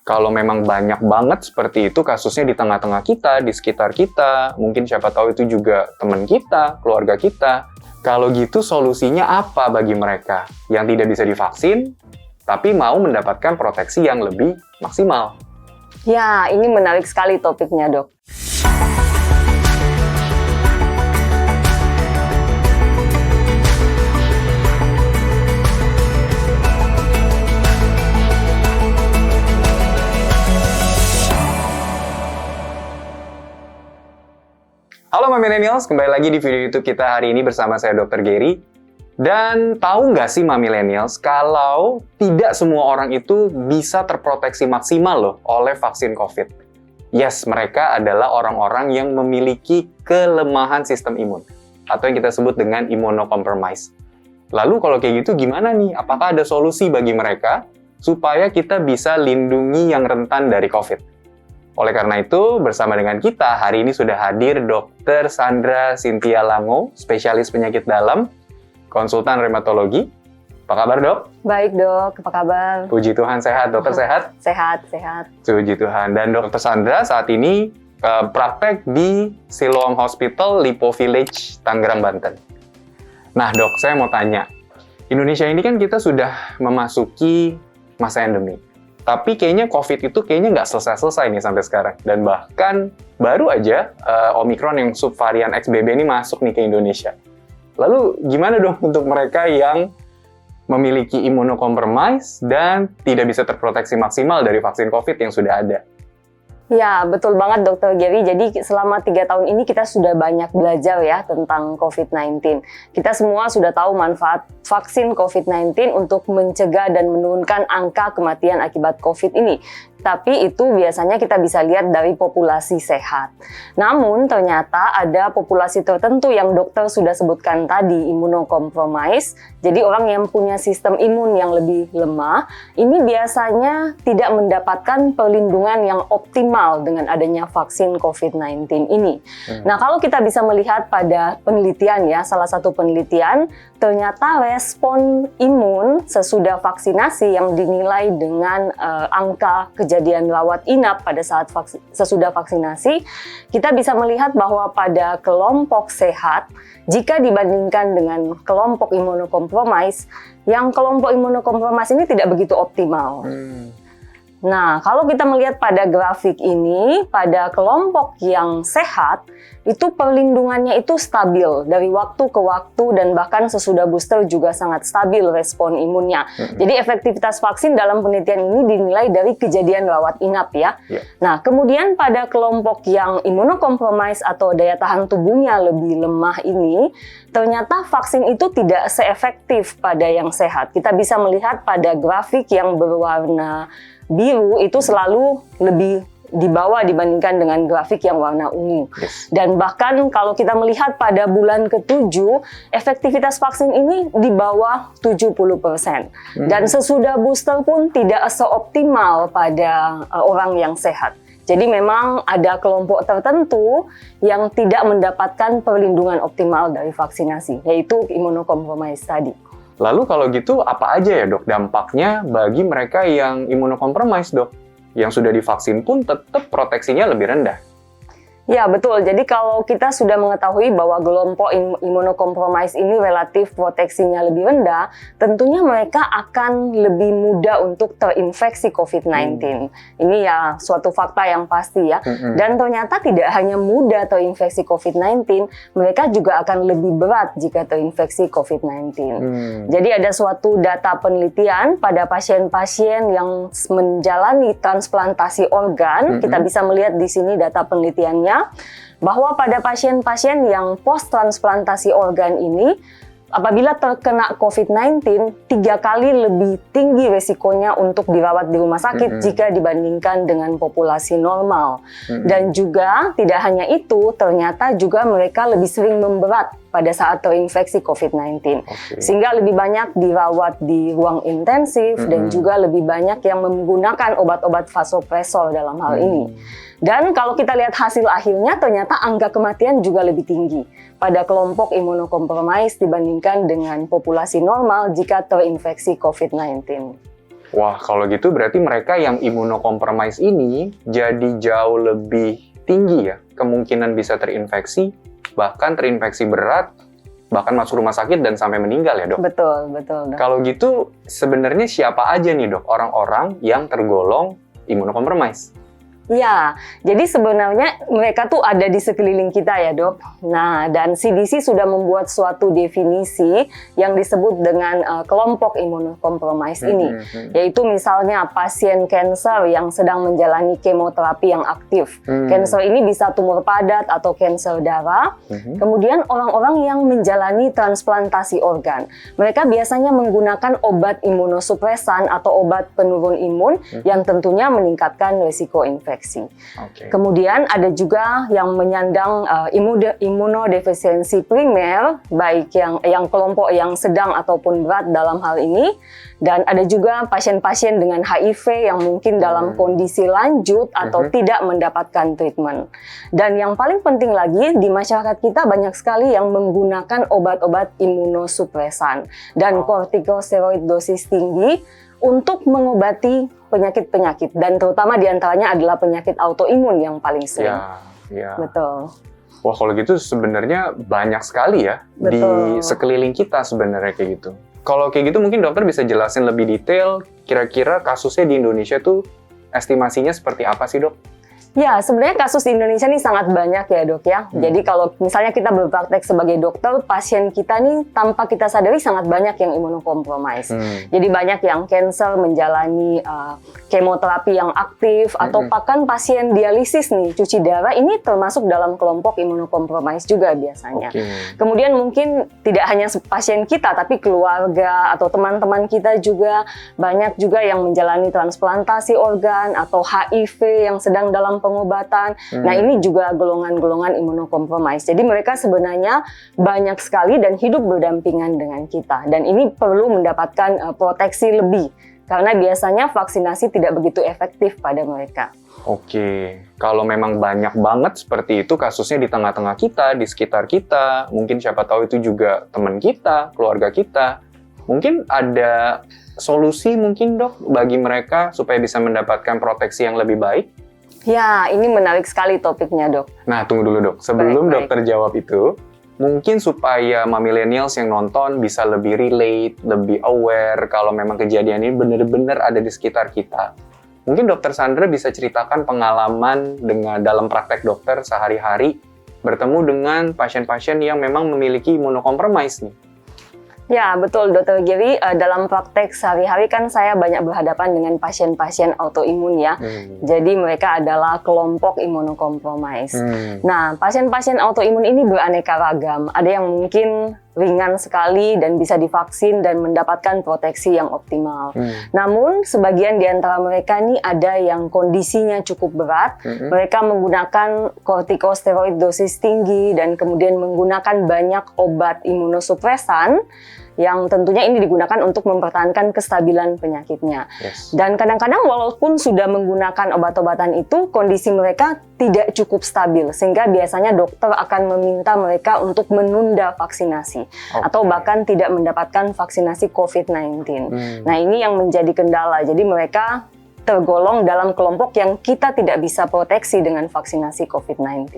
Kalau memang banyak banget seperti itu kasusnya di tengah-tengah kita, di sekitar kita, mungkin siapa tahu itu juga teman kita, keluarga kita. Kalau gitu solusinya apa bagi mereka yang tidak bisa divaksin, tapi mau mendapatkan proteksi yang lebih maksimal? Ya, ini menarik sekali topiknya, Dok. Halo Mami Millennials, kembali lagi di video YouTube kita hari ini bersama saya Dr. Gary. Dan tahu nggak sih Mami Millennials, kalau tidak semua orang itu bisa terproteksi maksimal loh oleh vaksin COVID. Yes, mereka adalah orang-orang yang memiliki kelemahan sistem imun, atau yang kita sebut dengan immunocompromised. Lalu kalau kayak gitu gimana nih? Apakah ada solusi bagi mereka supaya kita bisa lindungi yang rentan dari COVID? Oleh karena itu, bersama dengan kita hari ini sudah hadir Dr. Sandra Cynthia Lango, spesialis penyakit dalam, konsultan rheumatologi. Apa kabar, Dok? Baik, Dok. Apa kabar? Puji Tuhan, sehat. Dokter sehat? Sehat. Puji Tuhan. Dan Dr. Sandra saat ini praktek di Siloam Hospital, Lipo Village, Tangerang, Banten. Nah, Dok, saya mau tanya. Indonesia ini kan kita sudah memasuki masa endemi. Tapi kayaknya COVID itu nggak selesai-selesai nih sampai sekarang. Dan bahkan baru aja Omicron yang subvarian XBB ini masuk nih ke Indonesia. Lalu gimana dong untuk mereka yang memiliki immunocompromised dan tidak bisa terproteksi maksimal dari vaksin COVID yang sudah ada? Ya, betul banget Dr. Gary. Jadi selama 3 tahun ini kita sudah banyak belajar ya tentang COVID-19. Kita semua sudah tahu manfaat vaksin COVID-19 untuk mencegah dan menurunkan angka kematian akibat COVID ini. Tapi itu biasanya kita bisa lihat dari populasi sehat. Namun ternyata ada populasi tertentu yang dokter sudah sebutkan tadi, immunocompromised. Jadi orang yang punya sistem imun yang lebih lemah, ini biasanya tidak mendapatkan perlindungan yang optimal dengan adanya vaksin COVID-19 ini. Nah, kalau kita bisa melihat pada penelitian ya, salah satu penelitian, ternyata respon imun sesudah vaksinasi yang dinilai dengan angka kejadian rawat inap pada saat sesudah vaksinasi, kita bisa melihat bahwa pada kelompok sehat, jika dibandingkan dengan kelompok immunocompromised, yang kelompok immunocompromised ini tidak begitu optimal. Nah, kalau kita melihat pada grafik ini, pada kelompok yang sehat, itu perlindungannya itu stabil dari waktu ke waktu dan bahkan sesudah booster juga sangat stabil respon imunnya. Jadi efektivitas vaksin dalam penelitian ini dinilai dari kejadian rawat inap ya. Nah, kemudian pada kelompok yang immunocompromised atau daya tahan tubuhnya lebih lemah ini, ternyata vaksin itu tidak seefektif pada yang sehat. Kita bisa melihat pada grafik yang berwarna biru itu selalu lebih di bawah dibandingkan dengan grafik yang warna ungu. Dan bahkan kalau kita melihat pada bulan ke-7, efektivitas vaksin ini di bawah 70%. Dan sesudah booster pun tidak seoptimal pada orang yang sehat. Jadi memang ada kelompok tertentu yang tidak mendapatkan perlindungan optimal dari vaksinasi, yaitu immunocompromised tadi. Lalu kalau gitu apa aja ya dok dampaknya bagi mereka yang immunocompromised dok? Yang sudah divaksin pun tetap proteksinya lebih rendah. Ya betul, jadi kalau kita sudah mengetahui bahwa kelompok immunocompromised ini relatif proteksinya lebih rendah, tentunya mereka akan lebih mudah untuk terinfeksi COVID-19. Ini ya suatu fakta yang pasti ya. Dan ternyata tidak hanya mudah terinfeksi COVID-19, mereka juga akan lebih berat jika terinfeksi COVID-19. Jadi ada suatu data penelitian pada pasien-pasien yang menjalani transplantasi organ, kita bisa melihat di sini data penelitiannya, bahwa pada pasien-pasien yang post-transplantasi organ ini, apabila terkena COVID-19, 3 kali lebih tinggi resikonya untuk dirawat di rumah sakit jika dibandingkan dengan populasi normal. Dan juga tidak hanya itu, ternyata juga mereka lebih sering memberat pada saat terinfeksi COVID-19. Sehingga lebih banyak dirawat di ruang intensif dan juga lebih banyak yang menggunakan obat-obat vasopresor dalam hal ini. Dan kalau kita lihat hasil akhirnya, ternyata angka kematian juga lebih tinggi pada kelompok immunocompromised dibandingkan dengan populasi normal jika terinfeksi COVID-19. Wah, kalau gitu berarti mereka yang imunokompromis ini jadi jauh lebih tinggi ya kemungkinan bisa terinfeksi, bahkan terinfeksi berat, bahkan masuk rumah sakit dan sampai meninggal ya, Dok? Betul, betul, Dok. Kalau gitu sebenarnya siapa aja nih, Dok, orang-orang yang tergolong imunokompromis? Ya, jadi sebenarnya mereka tuh ada di sekeliling kita ya, Dok. Nah, dan CDC sudah membuat suatu definisi yang disebut dengan kelompok imunokompromis ini, yaitu misalnya pasien kanker yang sedang menjalani kemoterapi yang aktif. Kanker ini bisa tumor padat atau kanker darah. Kemudian orang-orang yang menjalani transplantasi organ. Mereka biasanya menggunakan obat imunosupresan atau obat penurun imun yang tentunya meningkatkan risiko infeksi. Okay. Kemudian ada juga yang menyandang imunodefisiensi primer, baik yang kelompok yang sedang ataupun berat dalam hal ini. Dan ada juga pasien-pasien dengan HIV yang mungkin dalam kondisi lanjut atau tidak mendapatkan treatment. Dan yang paling penting lagi, di masyarakat kita banyak sekali yang menggunakan obat-obat imunosupresan dan kortikosteroid dosis tinggi untuk mengobati penyakit-penyakit, dan terutama diantaranya adalah penyakit autoimun yang paling sering. Ya. Betul. Wah, kalau gitu sebenarnya banyak sekali ya. Betul. Di sekeliling kita sebenarnya kayak gitu. Kalau kayak gitu mungkin dokter bisa jelasin lebih detail, kira-kira kasusnya di Indonesia tuh estimasinya seperti apa sih, Dok? Ya, sebenarnya kasus di Indonesia ini sangat banyak ya, Dok ya. Jadi kalau misalnya kita berpraktek sebagai dokter, pasien kita nih tanpa kita sadari sangat banyak yang imunokompromis. Jadi banyak yang kanker menjalani kemoterapi yang aktif atau bahkan pasien dialisis nih, cuci darah, ini termasuk dalam kelompok imunokompromis juga biasanya. Kemudian mungkin tidak hanya pasien kita, tapi keluarga atau teman-teman kita juga banyak juga yang menjalani transplantasi organ atau HIV yang sedang dalam pengobatan. Nah, ini juga golongan-golongan imunokompromis. Jadi mereka sebenarnya banyak sekali dan hidup berdampingan dengan kita. Dan ini perlu mendapatkan proteksi lebih karena biasanya vaksinasi tidak begitu efektif pada mereka. Oke, kalau memang banyak banget seperti itu kasusnya di tengah-tengah kita, di sekitar kita, mungkin siapa tahu itu juga teman kita, keluarga kita. Mungkin ada solusi mungkin, Dok, bagi mereka supaya bisa mendapatkan proteksi yang lebih baik? Ya, ini menarik sekali topiknya, Dok. Nah, tunggu dulu, Dok. Sebelum Baik. dokter jawab itu, mungkin supaya millennials yang nonton bisa lebih relate, lebih aware kalau memang kejadian ini benar-benar ada di sekitar kita. Mungkin Dokter Sandra bisa ceritakan pengalaman dalam praktek dokter sehari-hari bertemu dengan pasien-pasien yang memang memiliki imunokompromis nih. Ya, betul, Dr. Giri. Dalam praktek sehari-hari kan saya banyak berhadapan dengan pasien-pasien autoimun ya. Jadi mereka adalah kelompok imunokompromis. Nah, pasien-pasien autoimun ini beraneka ragam. Ada yang mungkin ringan sekali dan bisa divaksin dan mendapatkan proteksi yang optimal. Namun, sebagian di antara mereka ini ada yang kondisinya cukup berat. Mereka menggunakan kortikosteroid dosis tinggi dan kemudian menggunakan banyak obat imunosupresan yang tentunya ini digunakan untuk mempertahankan kestabilan penyakitnya. Dan kadang-kadang walaupun sudah menggunakan obat-obatan itu, kondisi mereka tidak cukup stabil, sehingga biasanya dokter akan meminta mereka untuk menunda vaksinasi atau bahkan tidak mendapatkan vaksinasi COVID-19. Nah, ini yang menjadi kendala. Jadi mereka tergolong dalam kelompok yang kita tidak bisa proteksi dengan vaksinasi COVID-19.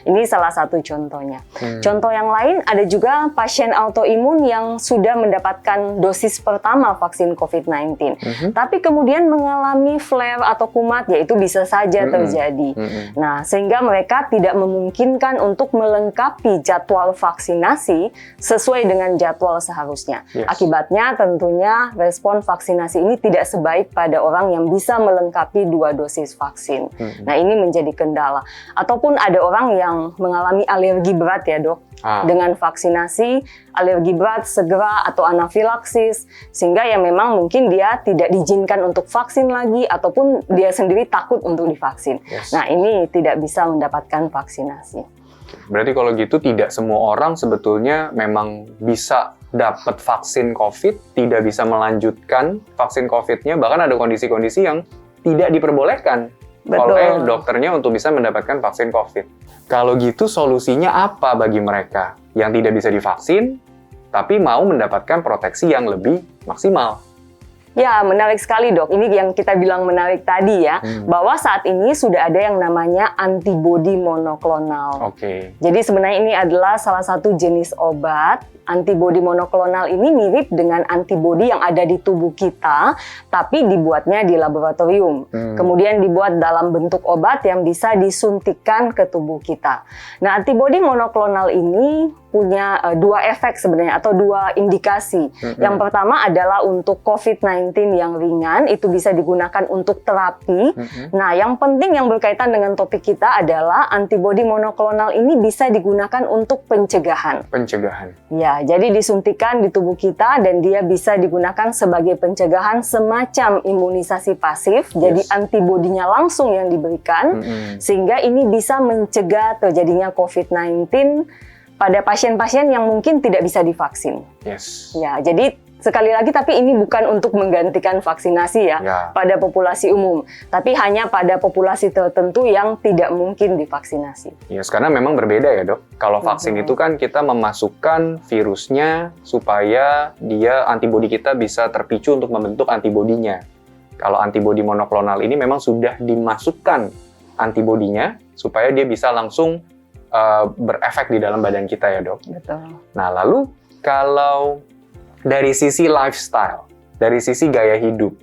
Ini salah satu contohnya. Contoh yang lain, ada juga pasien autoimun yang sudah mendapatkan dosis pertama vaksin COVID-19, tapi kemudian mengalami flare atau kumat, yaitu bisa saja terjadi. Nah, sehingga mereka tidak memungkinkan untuk melengkapi jadwal vaksinasi sesuai dengan jadwal seharusnya. Akibatnya tentunya respon vaksinasi ini tidak sebaik pada orang yang bisa melengkapi 2 dosis vaksin. Nah, ini menjadi kendala. Ataupun ada orang yang mengalami alergi berat ya, Dok. Dengan vaksinasi, alergi berat segera atau anafilaksis, sehingga ya memang mungkin dia tidak diizinkan untuk vaksin lagi ataupun dia sendiri takut untuk divaksin. Nah, ini tidak bisa mendapatkan vaksinasi. Berarti kalau gitu tidak semua orang sebetulnya memang bisa dapat vaksin COVID, tidak bisa melanjutkan vaksin COVID-nya, bahkan ada kondisi-kondisi yang tidak diperbolehkan oleh dokternya untuk bisa mendapatkan vaksin COVID. Kalau gitu solusinya apa bagi mereka yang tidak bisa divaksin, tapi mau mendapatkan proteksi yang lebih maksimal? Ya, menarik sekali dok. Ini yang kita bilang menarik tadi ya, bahwa saat ini sudah ada yang namanya antibodi monoklonal. Oke. Jadi sebenarnya ini adalah salah satu jenis obat. Antibodi monoklonal ini mirip dengan antibodi yang ada di tubuh kita, tapi dibuatnya di laboratorium. Kemudian dibuat dalam bentuk obat yang bisa disuntikkan ke tubuh kita. Nah, antibodi monoklonal ini punya dua efek sebenarnya atau dua indikasi. Yang pertama adalah untuk COVID-19 yang ringan, itu bisa digunakan untuk terapi. Nah, yang penting yang berkaitan dengan topik kita adalah antibodi monoklonal ini bisa digunakan untuk pencegahan. Pencegahan. Ya, jadi disuntikan di tubuh kita dan dia bisa digunakan sebagai pencegahan semacam imunisasi pasif. Jadi antibodinya langsung yang diberikan sehingga ini bisa mencegah terjadinya COVID-19 pada pasien-pasien yang mungkin tidak bisa divaksin. Yes. Ya, jadi sekali lagi tapi ini bukan untuk menggantikan vaksinasi ya pada populasi umum, tapi hanya pada populasi tertentu yang tidak mungkin divaksinasi. Yes, karena memang berbeda ya dok. Kalau vaksin itu kan kita memasukkan virusnya supaya dia antibodi kita bisa terpicu untuk membentuk antibodinya. Kalau antibodi monoklonal ini memang sudah dimasukkan antibodinya supaya dia bisa langsung berefek di dalam badan kita ya dok. Betul. Nah lalu kalau dari sisi lifestyle, dari sisi gaya hidup,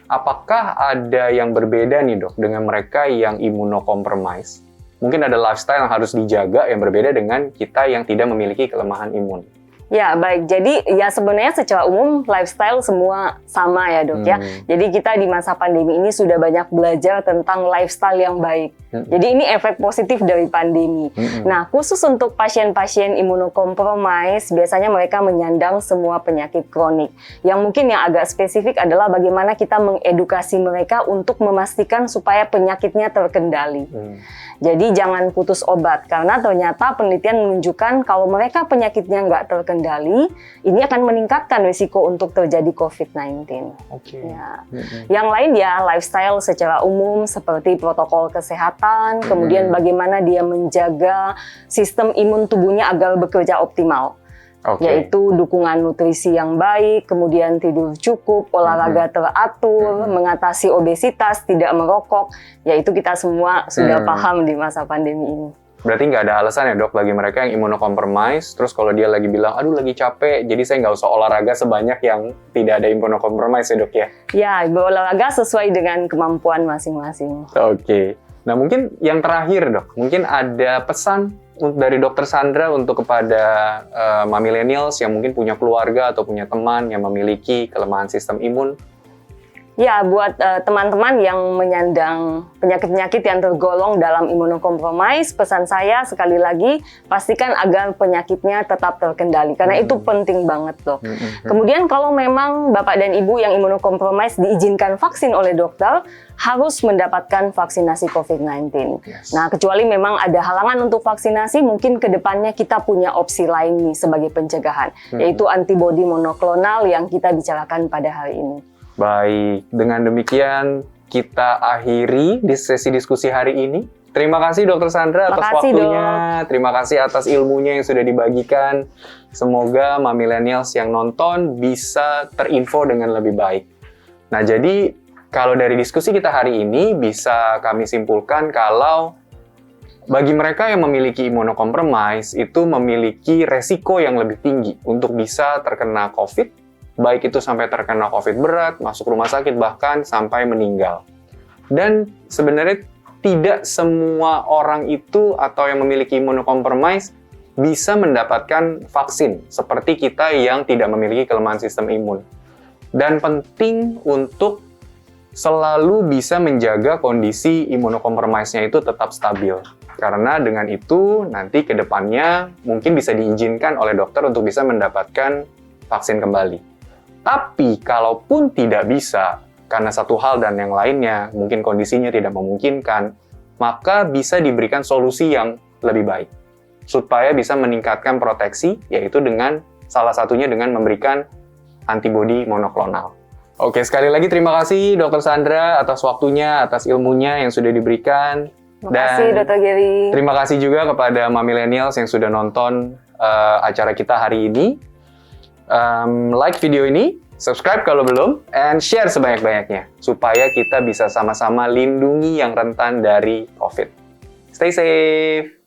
apakah ada yang berbeda nih dok dengan mereka yang imunokompromis? Mungkin ada lifestyle yang harus dijaga yang berbeda dengan kita yang tidak memiliki kelemahan imun. Ya, baik. Jadi ya sebenarnya secara umum lifestyle semua sama ya dok ya. Jadi kita di masa pandemi ini sudah banyak belajar tentang lifestyle yang baik. Jadi ini efek positif dari pandemi. Nah, khusus untuk pasien-pasien imunokompromis, biasanya mereka menyandang semua penyakit kronik. Yang mungkin yang agak spesifik adalah bagaimana kita mengedukasi mereka untuk memastikan supaya penyakitnya terkendali. Jadi jangan putus obat, karena ternyata penelitian menunjukkan kalau mereka penyakitnya nggak terkendali, ini akan meningkatkan risiko untuk terjadi COVID-19. Oke. Ya. Yang lain ya lifestyle secara umum seperti protokol kesehatan, kemudian bagaimana dia menjaga sistem imun tubuhnya agar bekerja optimal. Yaitu dukungan nutrisi yang baik, kemudian tidur cukup, olahraga teratur, mengatasi obesitas, tidak merokok. Yaitu kita semua sudah paham di masa pandemi ini. Berarti nggak ada alasan ya dok bagi mereka yang imunokompromis, terus kalau dia lagi bilang, aduh lagi capek, jadi saya nggak usah olahraga sebanyak yang tidak ada imunokompromis ya dok ya? Ya, berolahraga sesuai dengan kemampuan masing-masing. Oke. Nah mungkin yang terakhir dok, mungkin ada pesan dari Dr. Sandra untuk kepada millennials yang mungkin punya keluarga atau punya teman yang memiliki kelemahan sistem imun. Ya, buat teman-teman yang menyandang penyakit-penyakit yang tergolong dalam imunokompromis, pesan saya sekali lagi, pastikan agar penyakitnya tetap terkendali, karena itu penting banget loh. Kemudian kalau memang Bapak dan Ibu yang imunokompromis diizinkan vaksin oleh dokter, harus mendapatkan vaksinasi COVID-19. Nah, kecuali memang ada halangan untuk vaksinasi, mungkin ke depannya kita punya opsi lain nih sebagai pencegahan, yaitu antibodi monoklonal yang kita bicarakan pada hari ini. Baik, dengan demikian kita akhiri di sesi diskusi hari ini. Terima kasih Dr. Sandra atas waktunya. Terima kasih atas ilmunya yang sudah dibagikan. Semoga millennials yang nonton bisa terinfo dengan lebih baik. Nah, jadi kalau dari diskusi kita hari ini bisa kami simpulkan kalau bagi mereka yang memiliki imunokompromis itu memiliki resiko yang lebih tinggi untuk bisa terkena COVID, baik itu sampai terkena COVID berat, masuk rumah sakit, bahkan sampai meninggal. Dan sebenarnya tidak semua orang itu atau yang memiliki imunokompromis bisa mendapatkan vaksin seperti kita yang tidak memiliki kelemahan sistem imun. Dan penting untuk selalu bisa menjaga kondisi imunokompromisnya itu tetap stabil. Karena dengan itu nanti ke depannya mungkin bisa diizinkan oleh dokter untuk bisa mendapatkan vaksin kembali. Tapi kalaupun tidak bisa, karena satu hal dan yang lainnya, mungkin kondisinya tidak memungkinkan, maka bisa diberikan solusi yang lebih baik. Supaya bisa meningkatkan proteksi, yaitu dengan salah satunya dengan memberikan antibodi monoklonal. Oke, sekali lagi terima kasih Dr. Sandra atas waktunya, atas ilmunya yang sudah diberikan. Terima kasih Dr. Gary. Terima kasih juga kepada millennials yang sudah nonton acara kita hari ini. Like video ini, subscribe kalau belum, and share sebanyak-banyaknya supaya kita bisa sama-sama lindungi yang rentan dari COVID. Stay safe!